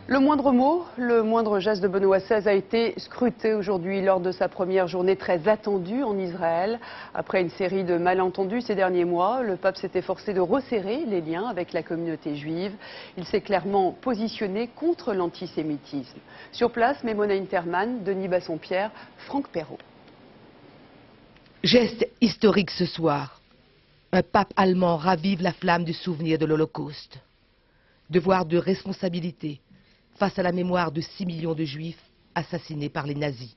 Le moindre mot, le moindre geste de Benoît XVI a été scruté aujourd'hui lors de sa première journée très attendue en Israël. Après une série de malentendus ces derniers mois, le pape s'est efforcé de resserrer les liens avec la communauté juive. Il s'est clairement positionné contre l'antisémitisme. Sur place, Mémona Interman, Denis Bassompierre, Franck Perrault. Geste historique ce soir. Un pape allemand ravive la flamme du souvenir de l'Holocauste. Devoir de responsabilité face à la mémoire de 6 millions de juifs assassinés par les nazis.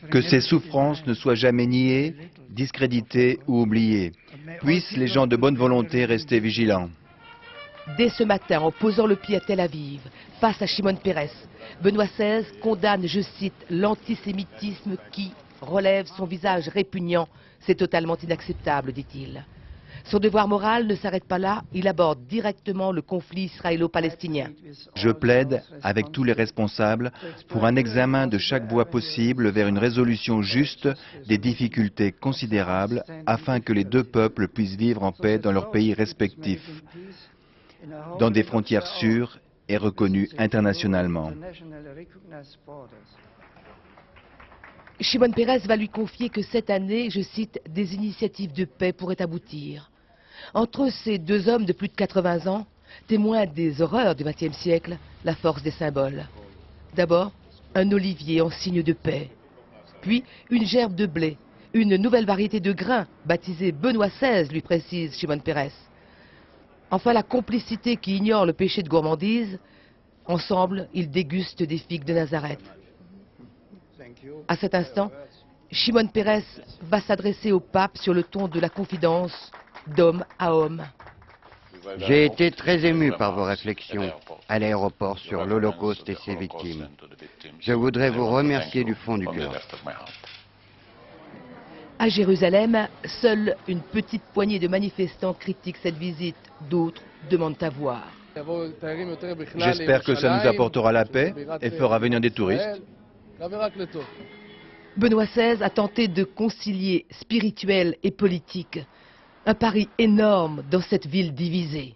Que ces souffrances ne soient jamais niées, discréditées ou oubliées. Puissent les gens de bonne volonté rester vigilants. Dès ce matin, en posant le pied à Tel Aviv, face à Shimon Peres, Benoît XVI condamne, je cite, l'antisémitisme qui relève son visage répugnant. C'est totalement inacceptable, dit-il. Son devoir moral ne s'arrête pas là, il aborde directement le conflit israélo-palestinien. Je plaide, avec tous les responsables, pour un examen de chaque voie possible vers une résolution juste des difficultés considérables afin que les deux peuples puissent vivre en paix dans leurs pays respectifs, dans des frontières sûres et reconnues internationalement. Shimon Peres va lui confier que cette année, je cite, des initiatives de paix pourraient aboutir. Entre ces deux hommes de plus de 80 ans, témoins des horreurs du XXe siècle, la force des symboles. D'abord, un olivier en signe de paix. Puis, une gerbe de blé, une nouvelle variété de grains, baptisée Benoît XVI, lui précise Shimon Peres. Enfin, la complicité qui ignore le péché de gourmandise. Ensemble, ils dégustent des figues de Nazareth. À cet instant, Shimon Peres va s'adresser au pape sur le ton de la confidence d'homme à homme. J'ai été très ému par vos réflexions à l'aéroport sur l'Holocauste et ses victimes. Je voudrais vous remercier du fond du cœur. À Jérusalem, seule une petite poignée de manifestants critiquent cette visite. D'autres demandent à voir. J'espère que ça nous apportera la paix et fera venir des touristes. Benoît XVI a tenté de concilier spirituel et politique. Un pari énorme dans cette ville divisée.